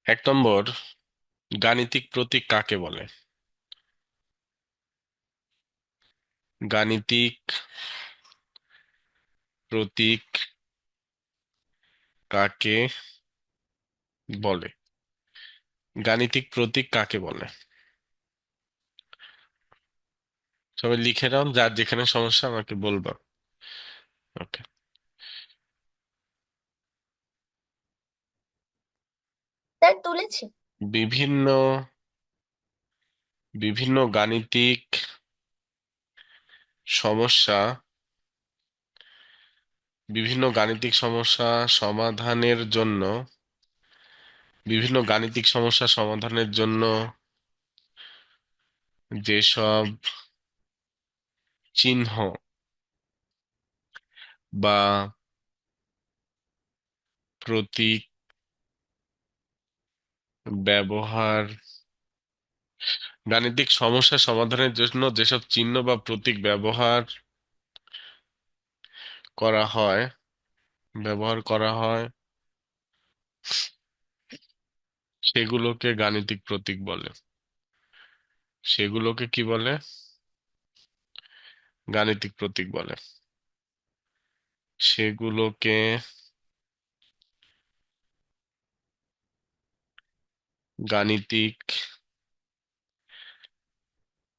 1 নম্বর, গাণিতিক প্রতীক কাকে বলে? গাণিতিক প্রতীক কাকে বলে? গাণিতিক প্রতীক কাকে বলে? সবাই লিখে নাও, যার যেখানে সমস্যা আমাকে বলবা। ওকে। স্যার তুলেছি। বিভিন্ন বিভিন্ন গাণিতিক সমস্যা বিভিন্ন গাণিতিক সমস্যা সমাধানের জন্য বিভিন্ন গাণিতিক সমস্যা সমাধানের জন্য যেসব চিহ্ন বা প্রতীক ব্যবহার গাণিতিক সমস্যা সমাধানের জন্য যেসব চিহ্ন বা প্রতীক করা হয় ব্যবহার করা হয় সেগুলোকে গাণিতিক প্রতীক বলে। সেগুলোকে কি বলে? গাণিতিক প্রতীক বলে। সেগুলোকে গাণিতিক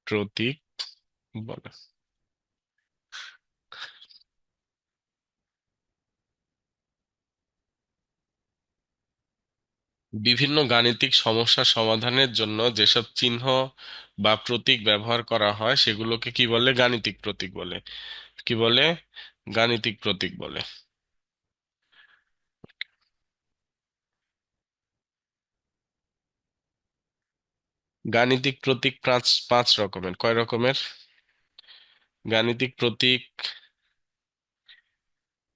প্রতীক বলে। বিভিন্ন গাণিতিক সমস্যা সমাধানের জন্য যেসব চিহ্ন বা প্রতীক ব্যবহার করা হয় সেগুলোকে কি বলে? গাণিতিক প্রতীক বলে। কি বলে? গাণিতিক প্রতীক বলে। গাণিতিক প্রতীক পাঁচ পাঁচ রকমের। কয় রকমের? গাণিতিক প্রতীক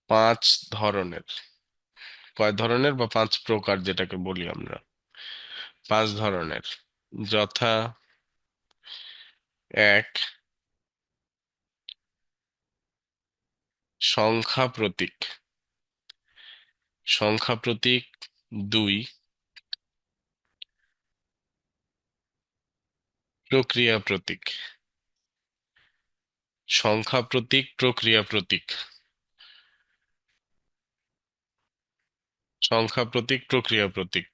5 ধরনের। কয় ধরনের বা 5 প্রকার যেটাকে বলি আমরা? 5 ধরনের। যথা: এক, সংখ্যা প্রতীক। সংখ্যা প্রতীক। দুই, প্রক্রিয়া প্রতীক। সংখ্যা প্রতীক, প্রক্রিয়া প্রতীক। সংখ্যা প্রতীক, প্রক্রিয়া প্রতীক।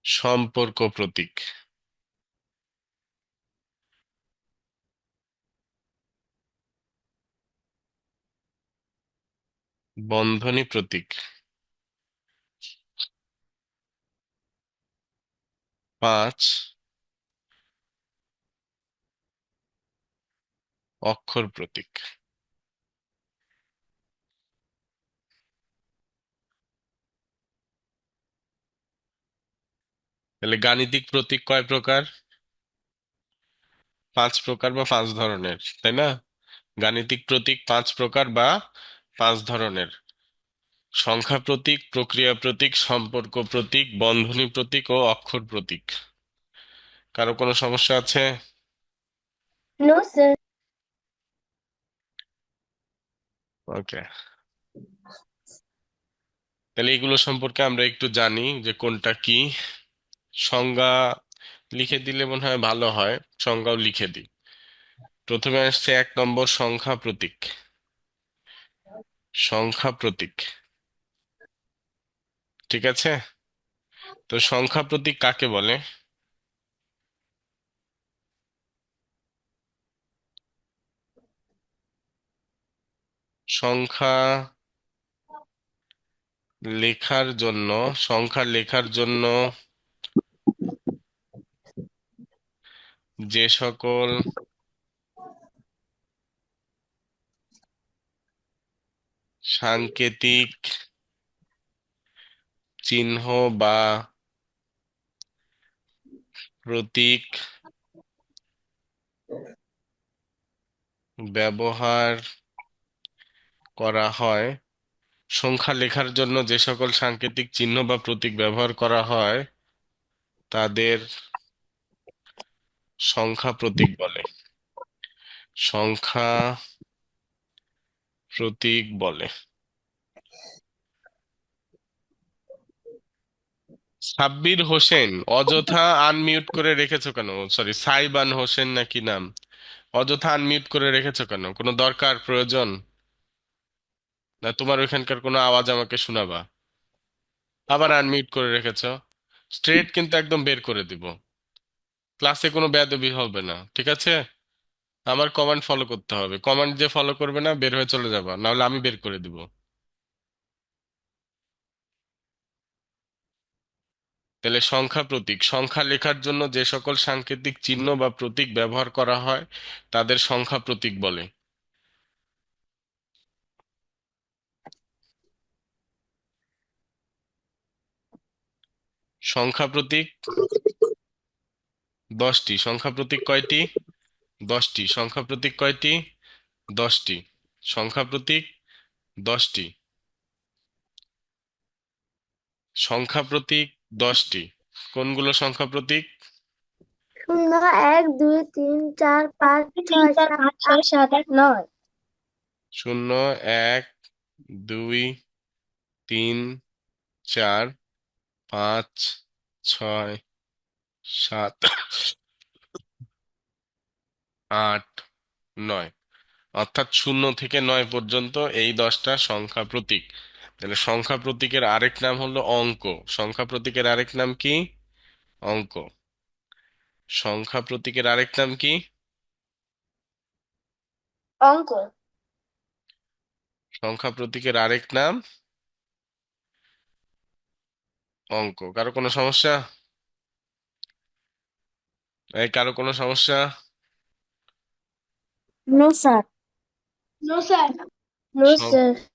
সম্পর্ক প্রতীক। বন্ধনী প্রতীক। 5, অক্ষর প্রতীক। তাহলে গাণিতিক প্রতীক কয় প্রকার? 5 প্রকার বা 5 ধরনের, তাই না? গাণিতিক প্রতীক 5 প্রকার বা 5 ধরনের: সংখ্যা প্রতীক, প্রক্রিয়া প্রতীক, সম্পর্ক প্রতীক, বন্ধনী প্রতীক ও অক্ষর প্রতীক। কারো কোনো সমস্যা আছে? No sir. ওকে। তাহলে এগুলো সম্পর্কে আমরা একটু জানি যে কোনটা কি। সংজ্ঞা লিখে দিলে মনে হয় ভালো হয়। সংজ্ঞাও লিখে দিই। প্রথমে আসছে 1 নম্বর, সংখ্যা প্রতীক। সংখ্যা প্রতীক। ঠিক আছে। তো সংখ্যা প্রতীক কাকে বলে? সংখ্যা লেখার জন্য সংখ্যা লেখার জন্য যে সকল সাংকেতিক চিহ্ন বা প্রতীক ব্যবহার করা হয় সংখ্যা লেখার জন্য যে সকল সাংকেতিক চিহ্ন বা প্রতীক ব্যবহার করা হয় তাদের সংখ্যা প্রতীক বলে। সংখ্যা প্রতীক বলে। সাব্বির হোসেন, অযথা আনমিউট করে রেখেছো কেন? সরি, সাইবান হোসেন নাকি নাম? অযথা আনমিউট করে রেখেছো কেন? কোনো দরকার, প্রয়োজন? না তোমার ওইখানকার কোনো আওয়াজ আমাকে শোনাবা? আবার আনমিউট করে রেখেছো। স্ট্রেট কিন্তু একদম বের করে দিব। ক্লাসে কোনো বেয়াদবি হবে না, ঠিক আছে? আমার কমান্ড ফলো করতে হবে। কমান্ড যে ফলো করবে না, বের হয়ে চলে যাবা, নাহলে আমি বের করে দিব। তাহলে সংখ্যা প্রতীক, সংখ্যা লেখার জন্য যে সকল সাংকেতিক চিহ্ন বা প্রতীক ব্যবহার করা হয় তাদের সংখ্যা প্রতীক বলে। সংখ্যা প্রতীক 10টি। সংখ্যা প্রতীক কয়টি? 10টি। সংখ্যা প্রতীক কয়টি? 10টি। সংখ্যা প্রতীক 10টি। সংখ্যা প্রতীক 10টি। কোনগুলো সংখ্যা প্রতীক? শূন্য, 1, 2, 3, 4, 5, 6, 7, 8, 9। শূন্য, 1, 2, 3, 4, 5, 6, 7, 8, 9। অর্থাৎ 0 থেকে 9 পর্যন্ত এই 10টা সংখ্যা প্রতীক। তাহলে সংখ্যা প্রতীকের আরেক নাম হলো অঙ্ক। সংখ্যা প্রতীকের আরেক নাম কি? অঙ্ক। সংখ্যা প্রতীকের আরেক নাম কি? অঙ্ক। সংখ্যা প্রতীকের আরেক নাম অঙ্ক। কারো কোনো সমস্যা? এই কারো কোনো সমস্যা? No sir. No sir. No সং- sir.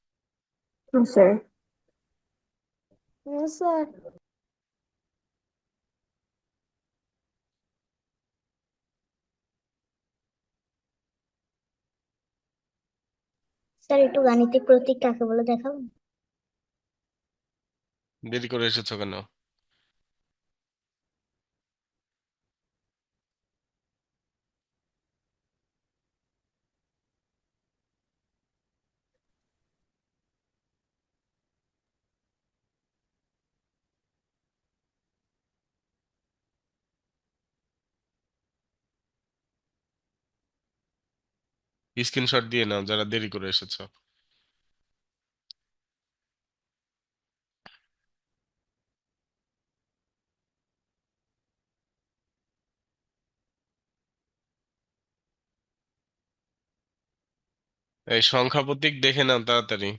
No sir. No sir. Sir, একটু গাণিতিক প্রতীক কাকে বলে দেখাবেন? দেরি করে এসেছো কেন? স্ক্রিনশট দিয়ে নাও যারা দেরি করে এসেছো। এই সংখ্যা প্রতীক দেখে নাও তাড়াতাড়ি।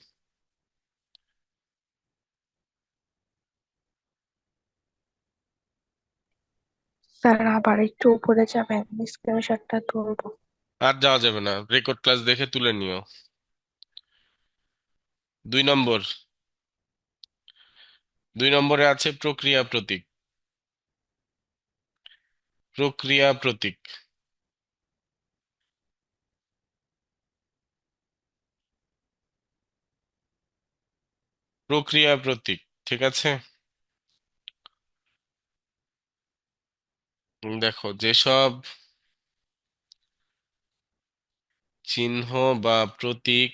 স্যার আবার একটু উপরে যাবেন, স্ক্রিনশটটা তুলবো। আর যাওয়া যাবে না, রেকর্ড ক্লাস দেখে তুলে নিও। 2 নম্বর। 2 নম্বরে আছে প্রক্রিয়া প্রতীক। প্রক্রিয়া প্রতীক। প্রক্রিয়া প্রতীক, ঠিক আছে? দেখো, যেসব চিহ্ন বা প্রতীক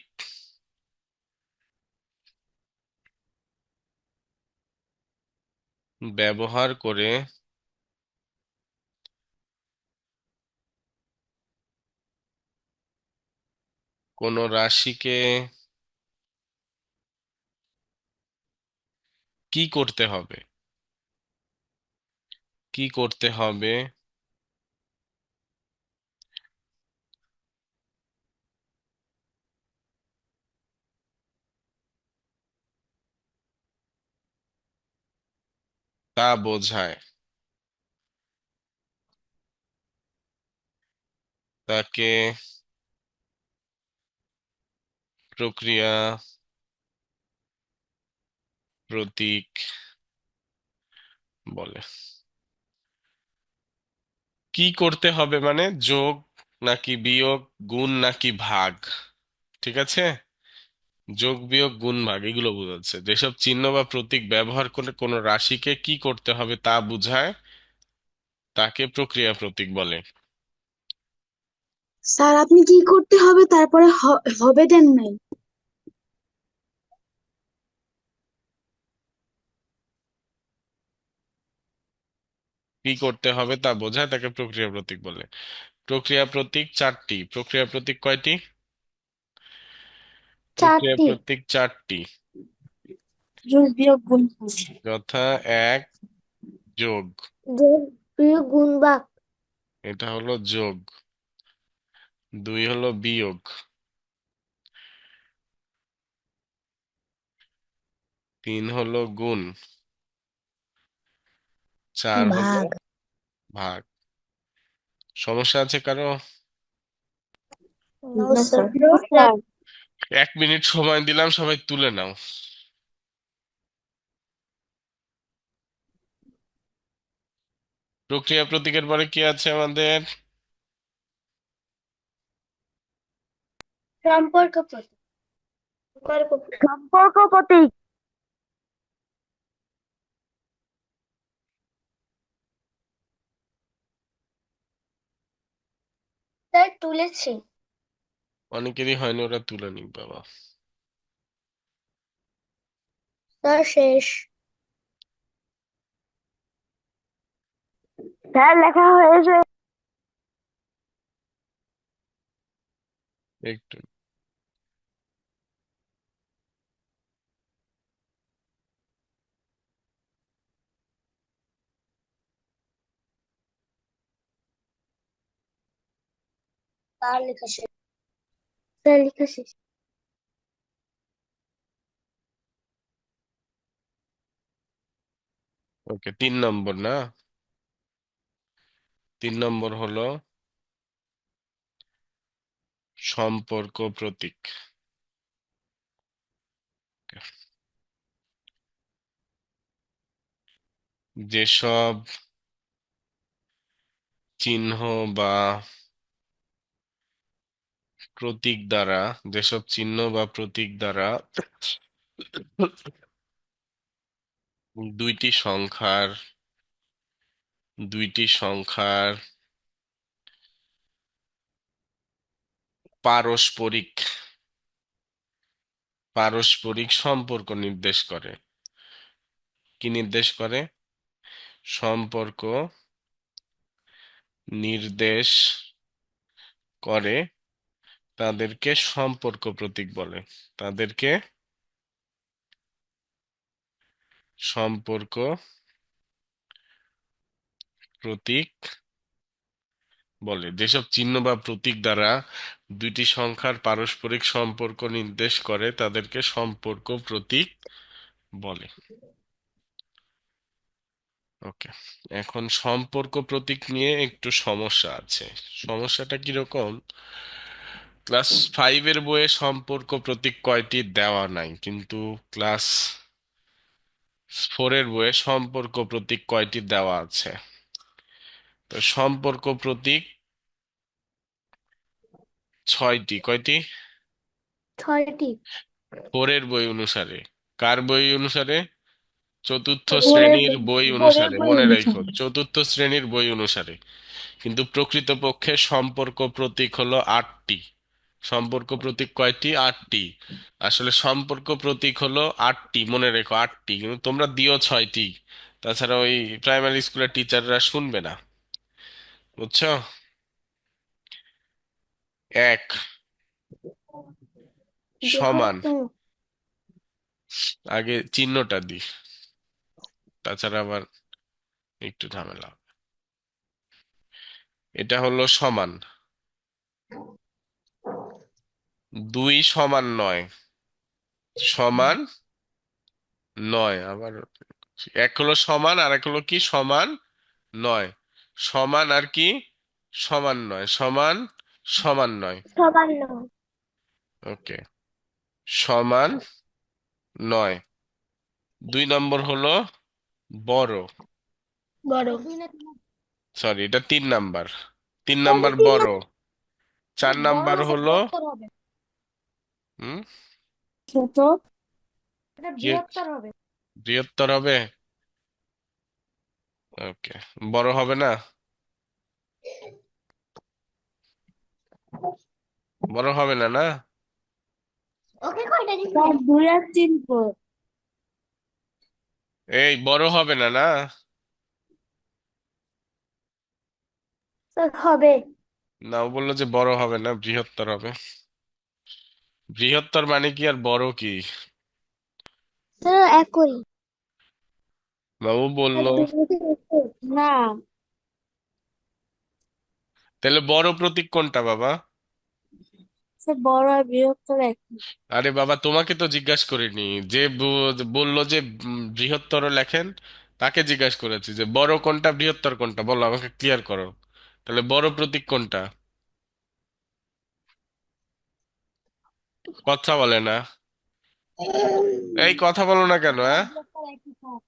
ব্যবহার করে কোনো রাশিকে কি করতে হবে, কি করতে হবে তা বোঝায়, তাকে প্রক্রিয়া প্রতীক বলে। কি করতে হবে মানে যোগ নাকি বিয়োগ, গুণ নাকি ভাগ, ঠিক আছে? যোগ বিয়োগ গুণ ভাগ এগুলো বোঝাচ্ছে। যেসব চিহ্ন বা প্রতীক ব্যবহার করে কোনো রাশিকে কি করতে হবে তা বোঝায়, তাকে প্রক্রিয়া প্রতীক বলে। স্যার, আপনি কি করতে হবে তারপরে হবে দেন নাই? কি করতে হবে তা বোঝায়, তাকে প্রক্রিয়া প্রতীক বলে। প্রক্রিয়া প্রতীক চারটি। প্রক্রিয়া প্রতীক কয়টি? প্রক্রিয়া চারটি। প্রতীক চারটি, যোগ বিয়োগ গুণ ভাগ। যথা: এক, যোগ, যোগ বিয়োগ গুণ ভাগ। এটা হলো যোগ। দুই হলো বিয়োগ। তিন হলো গুণ। চার হলো ভাগ। ভাগ। সমস্যা আছে কারো? নো না স্যার। স্যার। 1 মিনিট সময় দিলাম, সবাই তুলে নাও। প্রক্রিয়া প্রতীকের পরে কি আছে আমাদের? সম্পর্ক প্রতীক। সম্পর্ক প্রতীক। স্যার তুলেছি। অনেকেরই হয়নি, ওরা তুলে নিক বাবা। স্যার শেষ। স্যার লেখা হয়েছে। একটু স্যার লেখা শেষ। স্যার লেখা শেষ। ওকে, 3 নম্বর না? 3 নম্বর হলো সম্পর্ক প্রতীক। যেসব চিহ্ন বা প্রতীক দ্বারা, যেসব চিহ্ন বা প্রতীক দ্বারা দুইটি সংখ্যার দুইটি সংখ্যার পারস্পরিক পারস্পরিক সম্পর্ক নির্দেশ করে। কি নির্দেশ করে? সম্পর্ক নির্দেশ করে, তাদেরকে সম্পর্ক প্রতীক বলে। তাদেরকে সম্পর্ক প্রতীক বলে। যেসব চিহ্ন বা প্রতীক দ্বারা দুইটি সংখ্যার পারস্পরিক সম্পর্ক নির্দেশ করে, তাদেরকে সম্পর্ক প্রতীক বলে। ওকে, এখন সম্পর্ক প্রতীক নিয়ে একটু সমস্যা আছে। সমস্যাটা কিরকম? ক্লাস 5-এর বইয়ে সম্পর্ক প্রতীক কয়টি দেওয়া নাই, কিন্তু ক্লাস 4-এর বইয়ে সম্পর্ক প্রতীক কয়টি দেওয়া আছে। তো সম্পর্ক প্রতীক 6টি। কয়টি? ছয়টি। 4-এর বই অনুসারে। কার বই অনুসারে? চতুর্থ ভোরের শ্রেণীর বই ভোরের অনুসারে, বই মনে রাখো, অনুসারে। চতুর্থ শ্রেণীর বই অনুসারে। কিন্তু প্রকৃতপক্ষে সম্পর্ক প্রতীক হলো 8টি। সম্পর্ক প্রতীক কয়টি? 8টি। আসলে সম্পর্ক প্রতীক হলো 8টি, মনে রেখো 8টি, কিন্তু তোমরা দিও 6টি। তাছাড়া ওই প্রাইমারি স্কুলের টিচাররা শুনবে না, বুঝছো? এক সমান, বৃহত্তম। আগে চিহ্নটা দিই, তাছাড়া আবার একটু ঝামেলা। এটা হলো সমান। 2 সমান 9। সমান 9 আবার। এক হলো সমান, আর এক হলো কি? সমান 9। সমান আর কি? সমান 9। সমান সমান 9। সামান্য। ওকে, সমান 9। 2 নম্বর হলো বড়। বড়। সরি, এটা 3 নাম্বার। 3 নাম্বার বড়। 4 নাম্বার হলো হুম ছোট। কি? বৃহত্তর হবে। ওকে, বড় হবে না? বড় হবে না, না? ওকে কয়টা দিবি? স্যার 2 আর 3 পদ। এই, বড় হবে না, না? স্যার হবে। না, ও বললো যে বড় হবে না, বৃহত্তর হবে। বৃহত্তর মানে কি আর বড় কি? স্যার একই। বাবু স্যার বললো। দুটোতে একই। না, তাহলে বড় প্রতীক কোনটা বাবা? স্যার বড় আর বৃহত্তর একই। আরে বাবা, তোমাকে তো জিজ্ঞাসা করিনি। যে বললো যে বৃহত্তর লেখেন, তাকে জিজ্ঞাসা করেছি যে বড় কোনটা বৃহত্তর কোনটা, বলো আমাকে ক্লিয়ার করো। তাহলে বড় প্রতীক কোনটা? কথা বলে না। এই কথা বলো না কেন, হ্যাঁ? বৃহত্তর একই স্যার।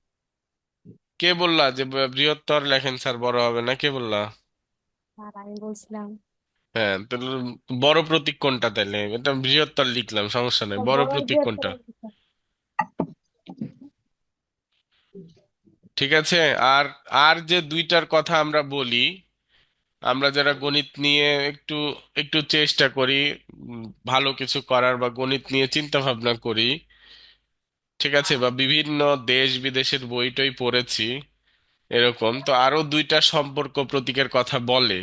কে বললা যে বৃহত্তর লেখেন স্যার বড় হবে না? কে বললা? স্যার আমি বলছিলাম। হ্যাঁ, তাহলে বড় প্রতীক কোনটা? তাহলে এটা বৃহত্তর লিখলাম, সমস্যা নাই। স্যার বড় বড় আর প্রতীক বৃহত্তর কোনটা? একই স্যার। ঠিক আছে। আর আর যে দুইটার কথা আমরা বলি, আমরা যারা গণিত নিয়ে একটু একটু চেষ্টা করি ভালো কিছু করার, বা গণিত নিয়ে চিন্তা ভাবনা করি, ঠিক আছে, বা বিভিন্ন দেশ বিদেশের বই টই পড়েছি, এরকম তো আরো দুইটা সম্পর্ক প্রতীকের কথা বলে।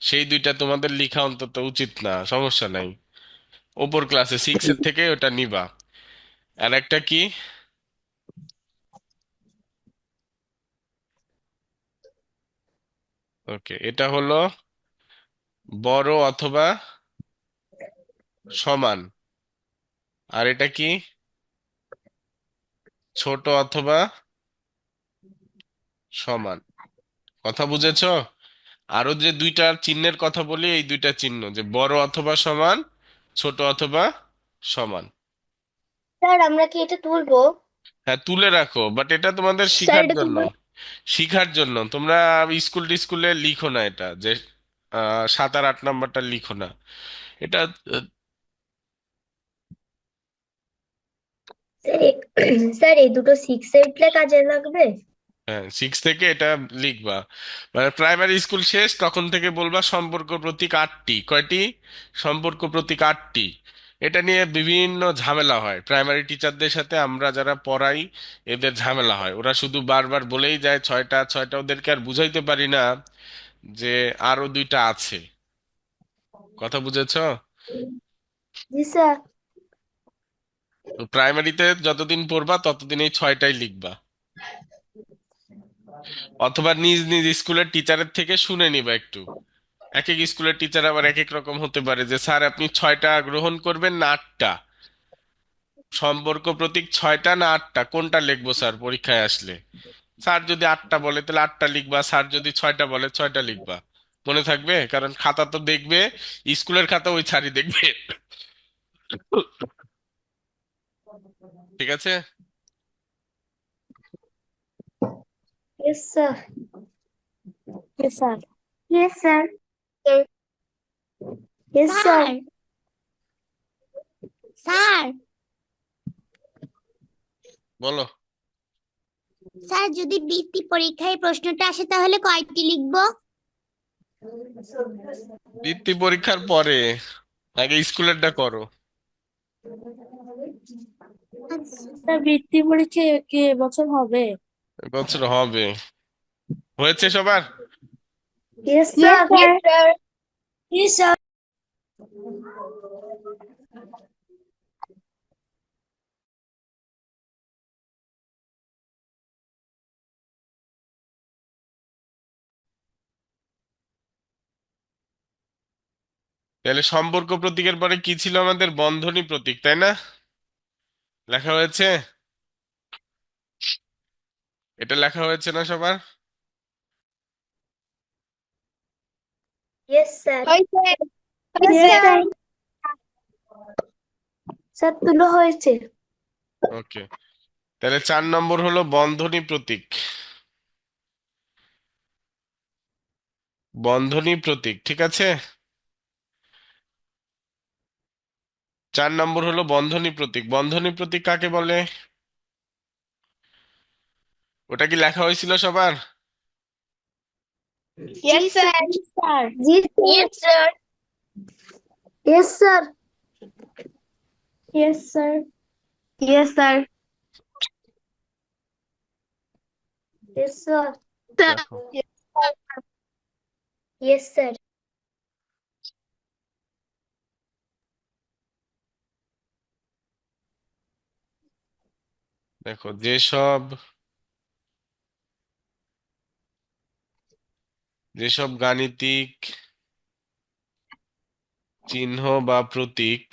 সেই দুইটা তোমাদের লিখা অন্তত উচিত না, সমস্যা নাই। ওপর ক্লাসে 6 এর থেকে ওটা নিবা। আর একটা কি? ওকে, এটা হলো বড় অথবা সমান। আর এটা কি? ছোট অথবা সমান। কথা বুঝেছো? আরো যে দুইটা চিহ্নের কথা বলি, এই দুইটা চিহ্ন, যে বড় অথবা সমান, ছোট অথবা সমান। স্যার আমরা কি এটা তুলবো? হ্যাঁ, তুলে রাখো, বাট এটা তোমাদের স্যার শিখার এটা জন্য। তুলবো। শিখার জন্য তোমরা স্কুল টিস্কুলে লিখো না এটা, যে 7 আর 8 নাম্বারটা লিখো না এটা। স্যার স্যার এই দুটো 6-এ উঠলে কাজে লাগবে? হ্যাঁ, 6 থেকে এটা লিখবা। মানে প্রাইমারি স্কুল শেষ তখন থেকে বলবা সম্পর্ক প্রতীক 8টি। কয়টি? সম্পর্ক প্রতীক 8টি। এটা নিয়ে বিভিন্ন ঝামেলা হয় প্রাইমারি টিচারদের সাথে, আমরা যারা পড়াই এদের ঝামেলা হয়। ওরা শুধু বারবার বলেই যায় 6টা 6টা, ওদেরকে আর বুঝাইতে পারি না যে আরো দুইটা আছে। কথা বুঝেছো? জি স্যার। তো প্রাইমারিতে যতদিন পড়বা ততদিন এই 6টাই লিখবা, অথবা নিজ নিজ স্কুলের টিচারের থেকে শুনে নিবা একটু। এক এক স্কুলের টিচার আবার এক এক রকম হতে পারে, যে স্যার আপনি 6টা গ্রহণ করবেন না 8টা? সম্পর্ক প্রতীক 6টা না 8টা, কোনটা লিখবো স্যার পরীক্ষায় আসলে? স্যার যদি 8টা বলে তাহলে 8টা লিখবা, স্যার যদি 6টা বলে 6টা লিখবা। মনে থাকবে, কারণ খাতা তো দেখবে, স্কুলের খাতা ওই স্যারই দেখবে। ঠিক আছে। Yes sir. Yes sir. Yes sir. Yes sir. Sir বলো। স্যার যদি বৃত্তি পরীক্ষায় প্রশ্নটা আসে তাহলে কয়টি লিখবো? বৃত্তি পরীক্ষার পরে, আগে স্কুলেরটা করো। আচ্ছা। স্যার বৃত্তি পরীক্ষা কি এবছর হবে? এবছর হবে। হয়েছে সবার? Yes sir. Yes sir. Yes sir. তাহলে সম্পর্ক প্রতীকের পরে কি ছিল আমাদের? বন্ধনী প্রতীক, তাই না? লেখা হয়েছে? এটা লেখা হয়েছে না সবার? Yes sir. Yes sir. Sir তুলো হয়েছে। ওকে, তাহলে 4 নম্বর হলো বন্ধনী প্রতীক। বন্ধনী প্রতীক, ঠিক আছে। 4 নম্বর হলো বন্ধনী প্রতীক। বন্ধনী প্রতীক কাকে বলে? ওটা কি লেখা হয়েছিল সবার? Yes sir. স্যার। জি yes sir. Yes sir. Yes sir. Yes sir. Yes sir. দেখো, Yes, sir. দেখো, যেসব গাণিতিক চিহ্ন বা প্রতীক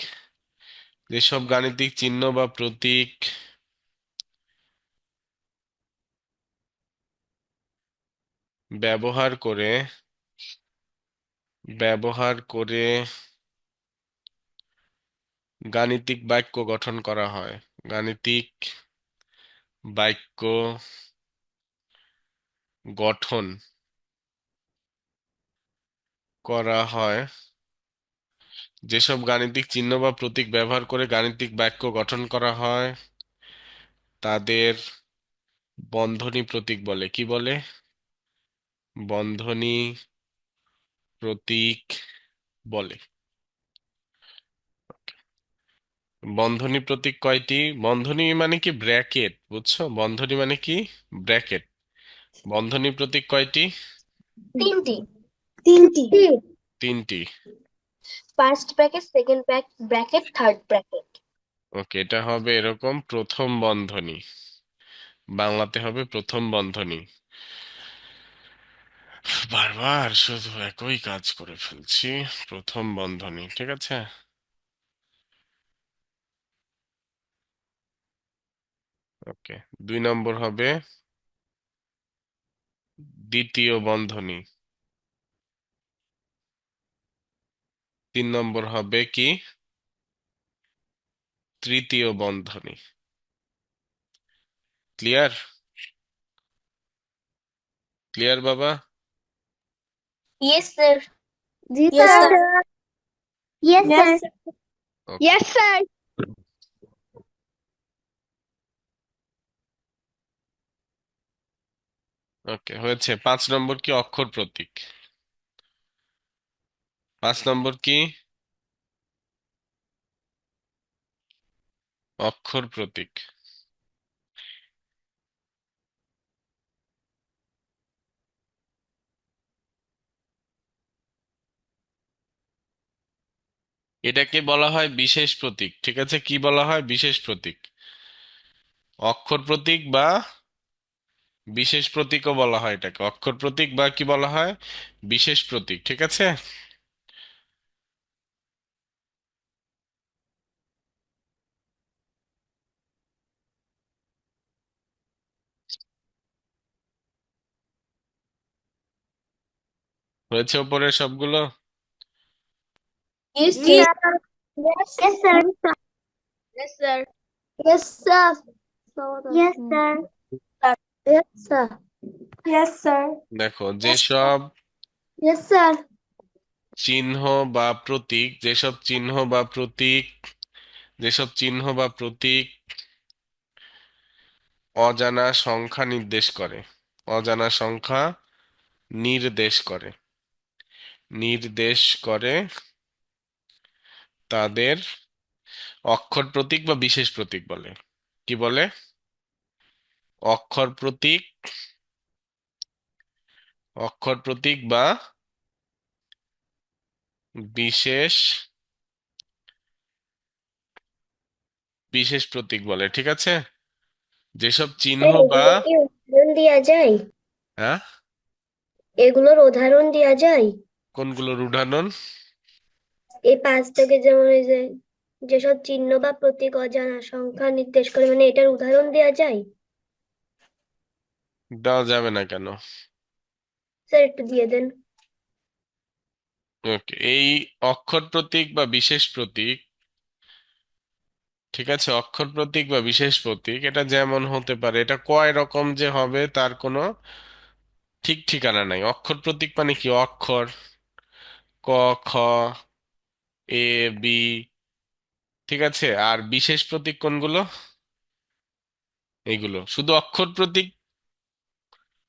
যেসব গাণিতিক চিহ্ন বা প্রতীক ব্যবহার করে গাণিতিক বাক্য গঠন করা হয়, গাণিতিক বাক্য গঠন করা হয় যেসব গাণিতিক চিহ্ন বা প্রতীক ব্যবহার করে গাণিতিক বাক্য গঠন করা হয় তাদের বন্ধনী প্রতীক বলে। কি বলে? বন্ধনী প্রতীক বলে। বন্ধনী প্রতীক কয়টি? বন্ধনী মানে কি? ব্র্যাকেট, বুঝছো? বন্ধনী মানে কি? ব্র্যাকেট। বন্ধনী প্রতীক কয়টি? তিনটি। তিনটি। তিনটি। First bracket, second bracket, third bracket. Okay, এটা হবে এরকম প্রথম বন্ধনী, বাংলাতে হবে প্রথম বন্ধনী। বারবার শুধু একই কাজ করে ফেলছি। প্রথম বন্ধনী, ঠিক আছে। ওকে, 2 নম্বর হবে দ্বিতীয় বন্ধনী। 3 নম্বর হবে কি? তৃতীয় বন্ধনী। ক্লিয়ার? ক্লিয়ার বাবা? Yes, sir. জি Yes, sir. sir. Yes, Yes, sir. sir. ওকে, Yes, sir. ওকে, হয়েছে। 5 নম্বর কি? অক্ষর প্রতীক। 5 নম্বর কি? অক্ষর প্রতীক। এটাকে বলা হয় বিশেষ প্রতীক, ঠিক আছে। কি বলা হয়? বিশেষ প্রতীক। অক্ষর প্রতীক বা বিশেষ প্রতীকও বলা হয় এটাকে। অক্ষর প্রতীক বা কি বলা হয়? বিশেষ প্রতীক, ঠিক আছে। হয়েছে উপরের সবগুলো? Yes, জি sir. Sir. Yes, sir. Yes, sir. Yes, sir. Yes, sir. Yes, sir. Yes, sir. দেখো, যেসব Yes, sir. চিহ্ন বা প্রতীক যেসব চিহ্ন বা প্রতীক যেসব চিহ্ন বা প্রতীক অজানা সংখ্যা নির্দেশ করে, অজানা সংখ্যা নির্দেশ করে নির্দেশ করে তাদের অক্ষর প্রতীক বা বিশেষ প্রতীক বলে। কি বলে? অক্ষর প্রতীক, অক্ষর প্রতীক বা বিশেষ বিশেষ প্রতীক বলে, ঠিক আছে। যেসব চিহ্ন স্যার, বা এগুলো কি উদাহরণ দেওয়া যায়? হ্যাঁ, এগুলোর উদাহরণ দেওয়া যায়? কোনগুলোর উদাহরণ? এই 5 থেকে, যেমন এই যে যেসব চিহ্ন বা প্রতীক অজানা সংখ্যা নির্দেশ করে, মানে এটার উদাহরণ দেওয়া যায়? দেওয়া যাবে না কেন? স্যার, একটু দিয়ে দেন। ওকে, এই অক্ষর প্রতীক বা বিশেষ প্রতীক, ঠিক আছে, অক্ষর প্রতীক বা বিশেষ প্রতীক এটা যেমন হতে পারে, এটা কয় রকম যে হবে তার কোনো ঠিক ঠিকানা নাই। অক্ষর প্রতীক মানে কি? অক্ষর, ক, খ, এ, বি, ঠিক আছে। আর বিশেষ প্রতীক কোনগুলো? এইগুলো। শুধু অক্ষর প্রতীক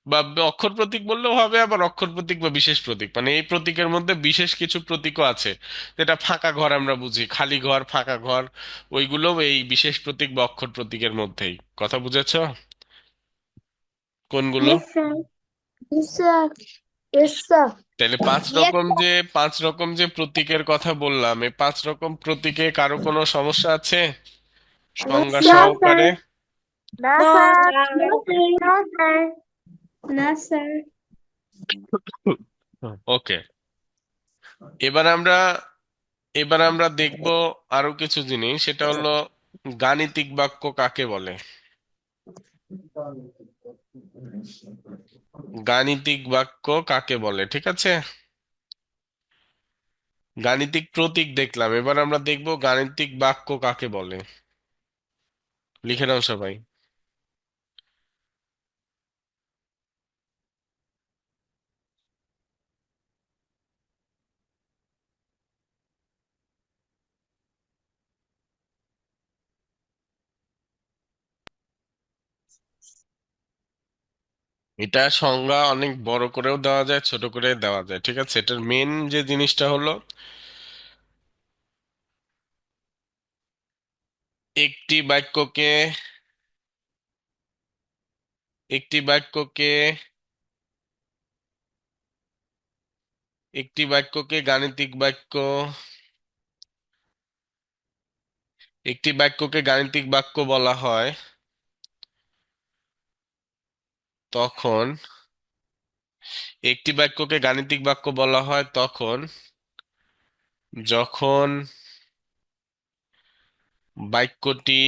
বা অক্ষর প্রতীক বললেও হবে, আবার অক্ষর প্রতীক বা বিশেষ প্রতীক মানে এই প্রতীকের মধ্যে বিশেষ কিছু প্রতীকও আছে, যেটা ফাঁকা ঘর আমরা বুঝি, খালি ঘর, ফাঁকা ঘর, ওইগুলো এই বিশেষ প্রতীক বা অক্ষর প্রতীকের মধ্যেই। কথা বুঝেছো? কোনগুলো? Yes, sir. Yes, sir. Yes, sir. তাহলে পাঁচ রকম যে প্রতীকের কথা বললাম, এই 5 রকম প্রতীকে কারো কোনো সমস্যা আছে সংজ্ঞা না স্যার, সহকারে? না না স্যার, স্যার, না স্যার। না স্যার। ওকে, এবার আমরা এবার আমরা দেখব আরো কিছু জিনিস, সেটা হলো গাণিতিক বাক্য কাকে বলে। গাণিতিক বাক্য কাকে বলে, ঠিক আছে? গাণিতিক প্রতীক দেখলাম, এবার আমরা দেখব গাণিতিক বাক্য কাকে বলে। লিখে নাও সবাই। এটা সংজ্ঞা অনেক বড় করেও দেওয়া যায়, ছোট করে দেওয়া যায়, ঠিক আছে? এটার মেন যে জিনিসটা হলো একটি বাক্যকে একটি বাক্যকে একটি বাক্যকে গাণিতিক বাক্য বলা হয় তখন যখন বাক্যটি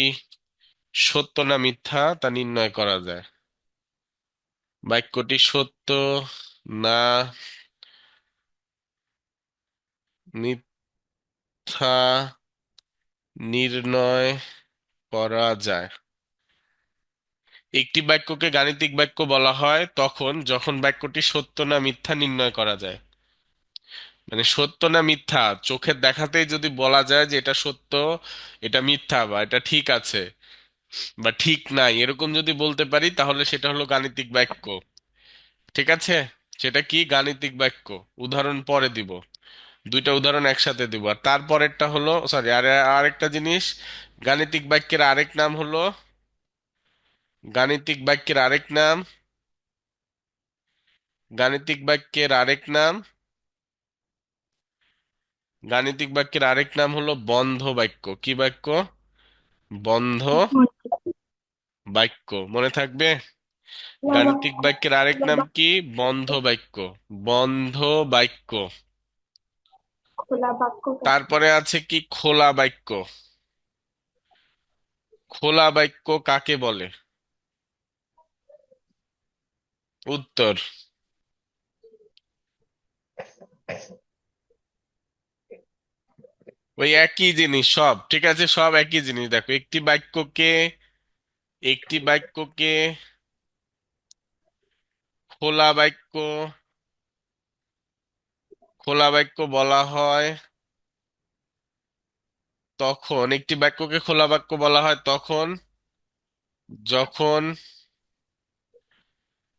সত্য না মিথ্যা তা নির্ণয় করা যায়। বাক্যটি সত্য না মিথ্যা নির্ণয় করা যায়। একটি বাক্যকে গাণিতিক বাক্য বলা হয় তখন যখন বাক্যটি সত্য না মিথ্যা নির্ণয় করা যায়। মানে সত্য না মিথ্যা চোখের দেখাতেই যদি বলা যায় যে এটা সত্য, এটা মিথ্যা, বা এটা ঠিক আছে বা ঠিক নাই, এরকম যদি বলতে পারি তাহলে সেটা হলো গাণিতিক বাক্য, ঠিক আছে? সেটা কি গাণিতিক বাক্য? উদাহরণ পরে দিব, দুইটা উদাহরণ একসাথে দিব। আর তারপরেরটা হলো, সরি, আরেকটা জিনিস, গাণিতিক বাক্যের আরেক নাম হলো গাণিতিক বাক্যের আরেক নাম গাণিতিক বাক্যের আরেক নাম গাণিতিক বাক্যের আরেক নাম হলো বন্ধ বাক্য। কি বাক্য? বন্ধ বাক্য। মনে থাকবে, গাণিতিক বাক্যের আরেক নাম কি? বন্ধ বাক্য। বন্ধ বাক্য। খোলা বাক্য কাকে তারপরে আছে কি? খোলা বাক্য। খোলা বাক্য কাকে বলে? উত্তর ওই একই জিনিস, সব ঠিক আছে, সব একই জিনিস। দেখো, একটি বাক্যকে খোলা বাক্য খোলা বাক্য বলা হয় তখন যখন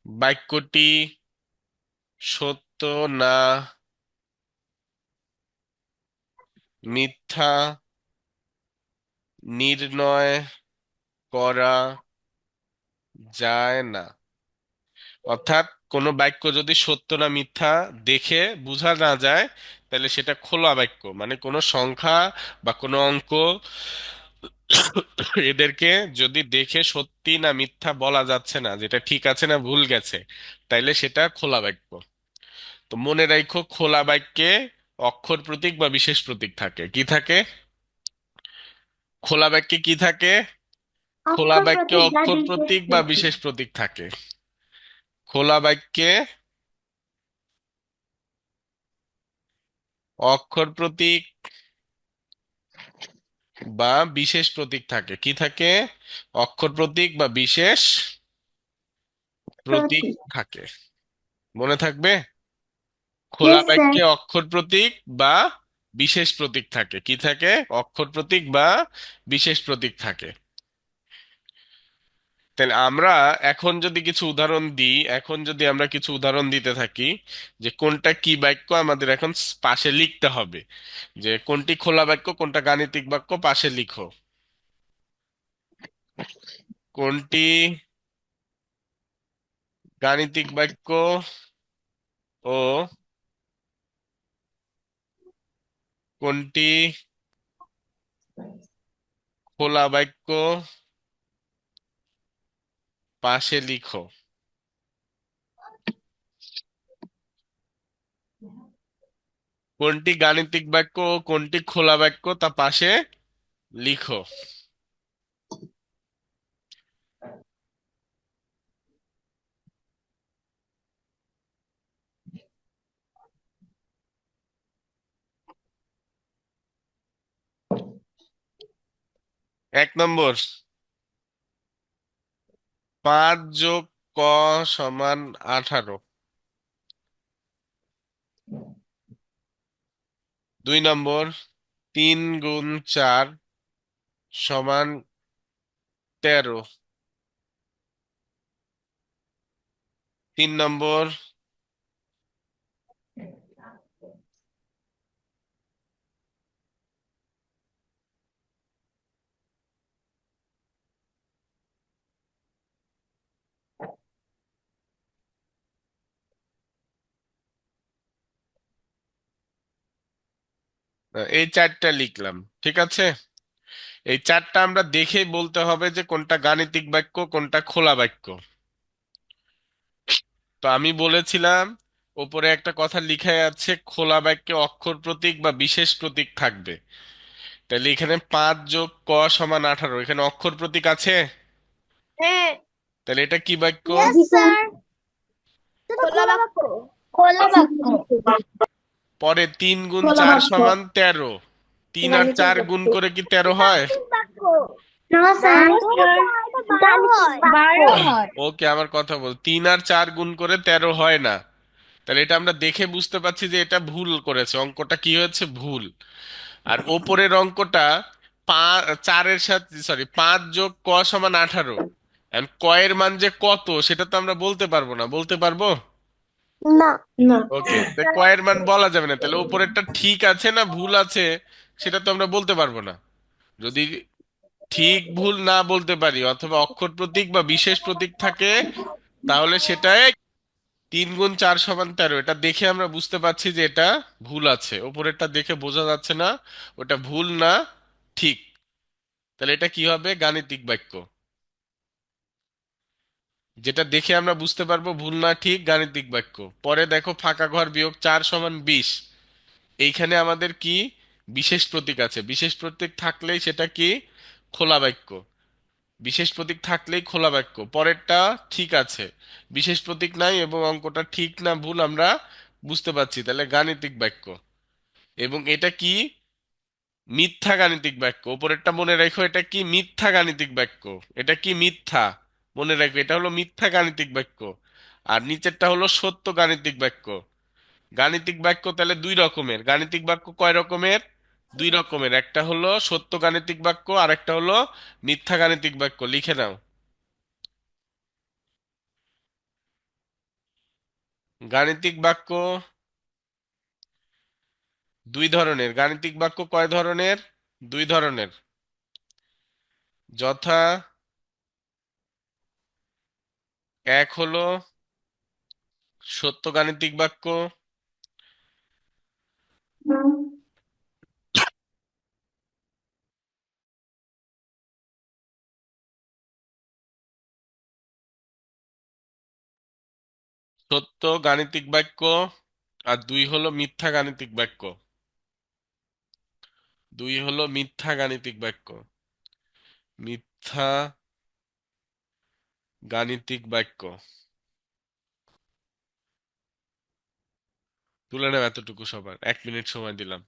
বাক্যটি সত্য না মিথ্যা নির্ণয় করা যায় না। অর্থাৎ কোনো বাক্য যদি সত্য না মিথ্যা দেখে বোঝা না যায়, তাহলে সেটা খোলা বাক্য। মানে কোনো সংখ্যা বা কোনো অঙ্ক, এদেরকে যদি দেখে সত্যি না মিথ্যা বলা যাচ্ছে না, যেটা ঠিক আছে না ভুল গেছে, তাইলে সেটা খোলা বাক্য। তো মনে রাখো, খোলা বাক্যে অক্ষর প্রতীক বা বিশেষ প্রতীক থাকে। কি থাকে? খোলা বাক্যে কি থাকে? খোলা অক্ষর বাক্যে প্রতীক বা অক্ষর বিশেষ প্রতীক বা প্রতীক। বিশেষ প্রতীক থাকে। খোলা বাক্যে অক্ষর প্রতীক বা বিশেষ প্রতীক থাকে। কি থাকে? অক্ষর প্রতীক বা বিশেষ প্রতীক প্রতীক। থাকে। মনে থাকবে, খোলা ইয়েস স্যার। বাক্যে অক্ষর প্রতীক বা বিশেষ প্রতীক থাকে। কি থাকে? অক্ষর প্রতীক বা বিশেষ প্রতীক থাকে। তাহলে এখন যদি আমরা কিছু উদাহরণ দিতে থাকি যে কোনটা কি বাক্য, আমাদের এখন পাশে লিখতে হবে যে কোনটি খোলা বাক্য কোনটা গাণিতিক বাক্য। পাশে লিখো কোনটি গাণিতিক বাক্য ও কোনটি খোলা বাক্য? পাশে লিখো। কোনটি গাণিতিক বাক্য ও কোনটি খোলা বাক্য তা পাশে লিখো। 1 নম্বর, 5 + ক = 18। 2 নম্বর, 3 × 4 = 13। 3 নম্বর, এই 4টা লিখলাম, ঠিক আছে। এই 4টা আমরা দেখেই বলতে হবে যে কোনটা গাণিতিক বাক্য কোনটা খোলা বাক্য। তো আমি বলেছিলাম উপরে একটা কথা লিখাই আছে, খোলা বাক্যে অক্ষর প্রতীক বা বিশেষ প্রতীক থাকবে। তাহলে এখানে 5 + ক = 18, এখানে অক্ষর প্রতীক আছে। হ্যাঁ। তাহলে এটা কি বাক্য? জি স্যার। খোলা বাক্য। খোলা বাক্য। পরে 3 × খোলা 4 বাক্য। = 13। 3 আর গাণিতিক 4 গুণ বাক্য। করে কি 13 হয়? বাক্য। না স্যার। বারো বারো হয়। ওকে, আমার কথা বল, 3 আর 4 গুণ করে 13 হয় না। তাহলে এটা আমরা দেখে বুঝতে পারছি যে এটা ভুল করেছে, অঙ্কটা কি হয়েছে, ভুল। আর ওপরের অঙ্কটা 4-এর সাথে, সরি, 5 + ক = 18। এখন ক এর মান যে কত সেটা তো আমরা বলতে পারবো না, বলতে পারবো? না। না। ওকে, তো ক এর মান বলা যাবে না, তাহলে উপরেরটা ঠিক আছে না ভুল আছে সেটা তো আমরা বলতে পারবো না। যদি ঠিক ভুল না বলতে পারি অথবা অক্ষর প্রতীক বা বিশেষ প্রতীক থাকে তাহলে সেটাই 3 × 4 = 13। এটা দেখে আমরা বুঝতে পারছি যে এটা ভুল আছে, উপরেরটা দেখে বোঝা যাচ্ছে না ওটা ভুল না ঠিক। তাহলে এটা কি হবে, গাণিতিক বাক্য। যেটা দেখে আমরা বুঝতে পারবো ভুল না ঠিক, গাণিতিক বাক্য। পরে দেখো, ফাঁকা ঘর বিয়োগ 4 = 20। এইখানে আমাদের কি বিশেষ প্রতীক আছে, বিশেষ প্রতীক থাকলেই সেটা কি খোলা বাক্য। বিশেষ প্রতীক থাকলেই খোলা বাক্য। পরেরটা ঠিক আছে, বিশেষ প্রতীক নাই এবং অঙ্কটা ঠিক না ভুল আমরা বুঝতে পারছি, তাহলে গাণিতিক বাক্য। এবং এটা কি মিথ্যা গাণিতিক বাক্য। উপরেরটা মনে রাখো, এটা কি মিথ্যা গাণিতিক বাক্য। এটা কি মিথ্যা, মনে রাখো, এটা হলো মিথ্যা গাণিতিক বাক্য। আর নিচেরটা হলো সত্য গাণিতিক বাক্য। গাণিতিক বাক্য তাহলে 2 রকমের। গাণিতিক বাক্য কয় রকমের? 2 রকমের। একটা হলো সত্য গাণিতিক বাক্য আর একটা হলো মিথ্যা গাণিতিক বাক্য, লিখে নাও। গাণিতিক বাক্য 2 ধরনের। গাণিতিক বাক্য কয় ধরনের? 2 ধরনের। যথা, এক হলো সত্য গাণিতিক বাক্য, সত্য গাণিতিক বাক্য, আর 2 হলো মিথ্যা গাণিতিক বাক্য। 2 হলো মিথ্যা গাণিতিক বাক্য। মিথ্যা গাণিতিক বাক্য। তুলে নেব এতটুকু সবার, 1 মিনিট সময় দিলাম।